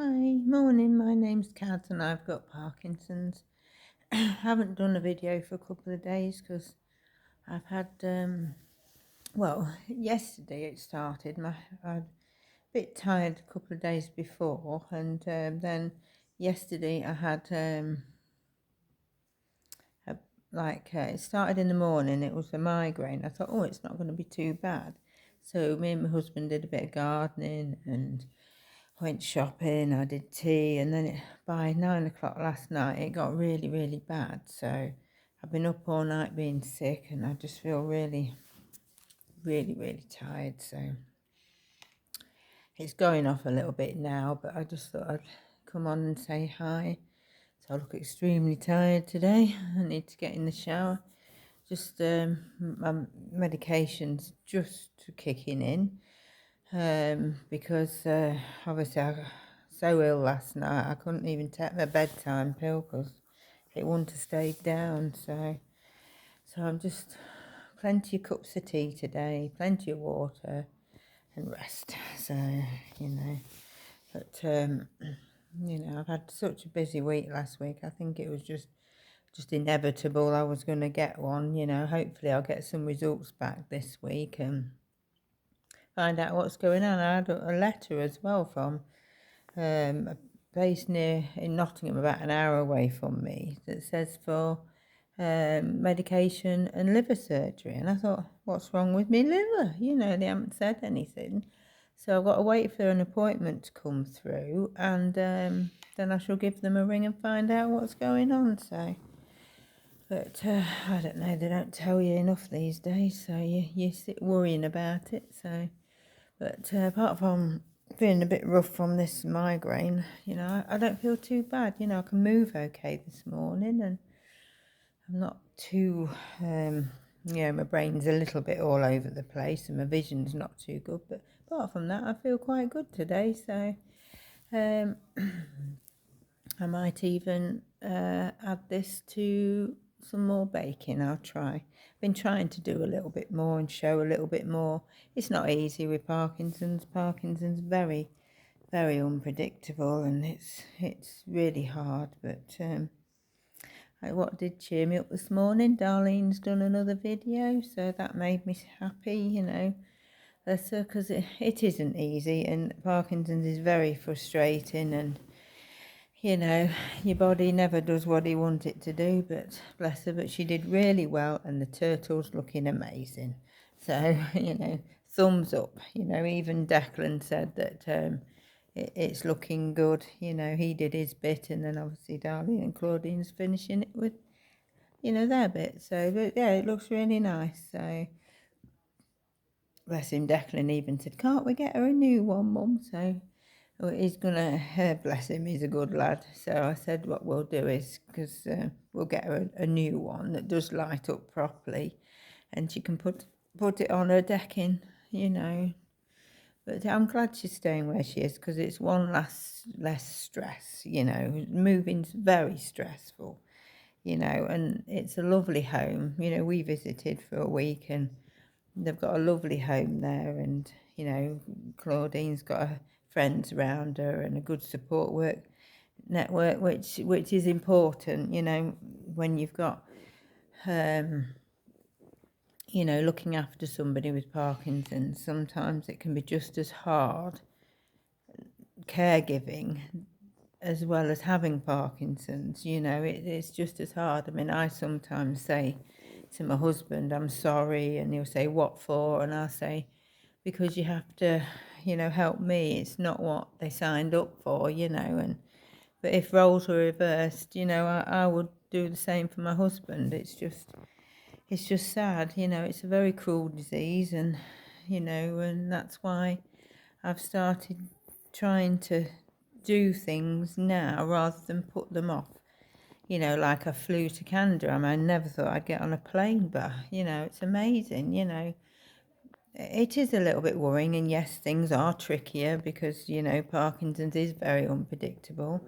Hi, morning. My name's Kat and I've got Parkinson's. I haven't done a video for a couple of days because I've had, yesterday it started. I'm a bit tired a couple of days before, and then yesterday I had, a, it started in the morning. It was a migraine. I thought, oh, it's not going to be too bad. So me and my husband did a bit of gardening and went shopping, I did tea, and then by 9 o'clock last night it got really, really bad. So I've been up all night being sick and I just feel really, really, really tired. So it's going off a little bit now, but I just thought I'd come on and say hi. So I look extremely tired today. I need to get in the shower. Just my medication's just kicking in. Because obviously I got so ill last night I couldn't even take my bedtime pill because it wouldn't have stayed down. So I'm just plenty of cups of tea today, plenty of water, and rest. So you know, but I've had such a busy week last week. I think it was just inevitable I was going to get one. Hopefully I'll get some results back this week and find out what's going on. I had a letter as well from a place near in Nottingham, about an hour away from me, that says for medication and liver surgery. And I thought, what's wrong with me liver? They haven't said anything. So I've got to wait for an appointment to come through, and then I shall give them a ring and find out what's going on. But I don't know, they don't tell you enough these days, so you sit worrying about it. But apart from feeling a bit rough from this migraine, I don't feel too bad. I can move okay this morning and I'm not too, my brain's a little bit all over the place and my vision's not too good. But apart from that, I feel quite good today. So um, I might even add this to some more baking. I'll try. Been trying to do a little bit more and show a little bit more. It's not easy with Parkinson's. Parkinson's very, very unpredictable, and it's really hard. But what did cheer me up this morning? Darlene's done another video, so that made me happy. That's because it isn't easy, and Parkinson's is very frustrating, and your body never does what you want it to do, but bless her, but she did really well, and the turtle's looking amazing. So, thumbs up. Even Declan said that it's looking good. He did his bit, and then obviously Darlene and Claudine's finishing it with, their bit. So, but yeah, it looks really nice. So, bless him, Declan even said, can't we get her a new one, Mum? So, well, he's gonna, bless him, he's a good lad. So I said what we'll do is, because we'll get her a new one that does light up properly, and she can put it on her decking, But I'm glad she's staying where she is because it's one less stress, Moving's very stressful, and it's a lovely home. We visited for a week and they've got a lovely home there, and Claudine's got friends around her and a good support network, which is important. When you've got looking after somebody with Parkinson's, sometimes it can be just as hard caregiving as well as having Parkinson's. It's just as hard. I mean, I sometimes say to my husband, I'm sorry, and he'll say, what for? And I'll say, because you have to, help me. It's not what they signed up for, but if roles were reversed, I would do the same for my husband. It's just sad, it's a very cruel disease, and that's why I've started trying to do things now rather than put them off. Like I flew to Canada. I never thought I'd get on a plane, but it's amazing. It is a little bit worrying, and yes, things are trickier because Parkinson's is very unpredictable.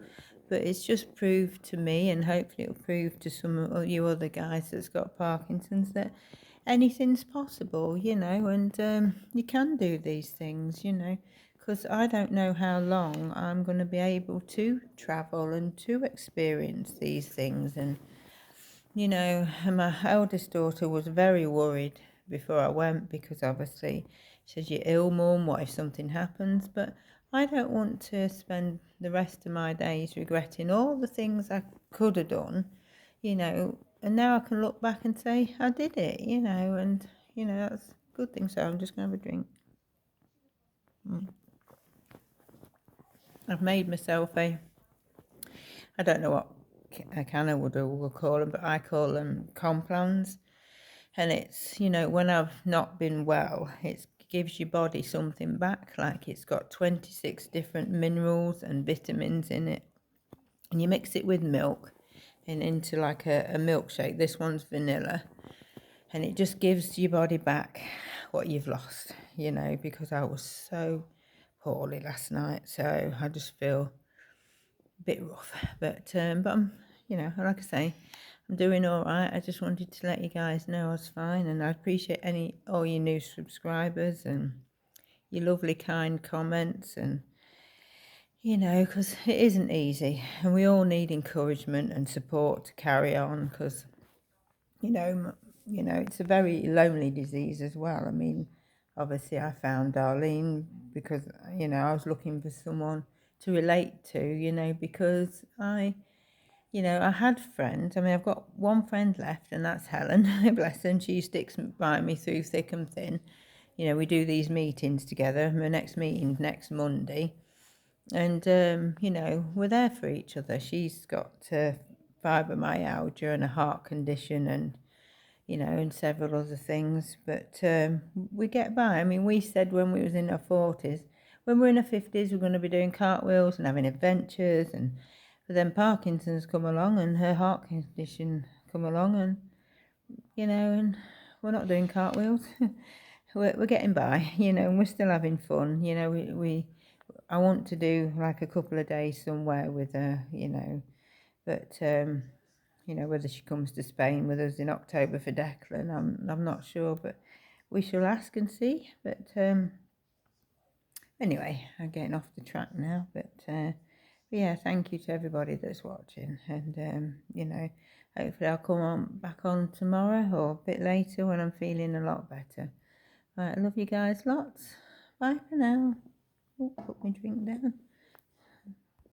But it's just proved to me, and hopefully it'll prove to some of you other guys that's got Parkinson's, that anything's possible, and you can do these things, because I don't know how long I'm going to be able to travel and to experience these things. And, you know, my eldest daughter was very worried before I went because obviously she says, "You're ill, Mum, what if something happens?" But I don't want to spend the rest of my days regretting all the things I could have done, you know, and now I can look back and say, I did it, you know, and, you know, that's a good thing. So I'm just going to have a drink. I've made myself I don't know what Canada will call them, but I call them Complans. And it's, you know, when I've not been well, it gives your body something back. Like it's got 26 different minerals and vitamins in it. And you mix it with milk and into like a milkshake. This one's vanilla. And it just gives your body back what you've lost, you know, because I was so poorly last night. So I just feel a bit rough. But I'm, you know, like I say, I'm doing all right. I just wanted to let you guys know I was fine. And I appreciate all your new subscribers and your lovely, kind comments. And, you know, because it isn't easy. And we all need encouragement and support to carry on because, you know, it's a very lonely disease as well. I mean, obviously I found Darlene because, you know, I was looking for someone to relate to, you know, because you know, I had friends. I mean, I've got one friend left, and that's Helen. Bless her. She sticks by me through thick and thin. You know, we do these meetings together. My next meeting's next Monday. And, you know, we're there for each other. She's got fibromyalgia and a heart condition and, you know, and several other things. But we get by. I mean, we said when we was in our 40s, when we're in our 50s, we're going to be doing cartwheels and having adventures. And but then Parkinson's come along and her heart condition come along and, you know, and we're not doing cartwheels. we're getting by, you know, and we're still having fun. You know, I want to do like a couple of days somewhere with her, you know, but you know, whether she comes to Spain with us in October for Declan, I'm not sure, but we shall ask and see. But anyway, I'm getting off the track now. But yeah, thank you to everybody that's watching, and you know, hopefully I'll come on back on tomorrow or a bit later when I'm feeling a lot better. Right, I love you guys lots. Bye for now. Oh, put my drink down.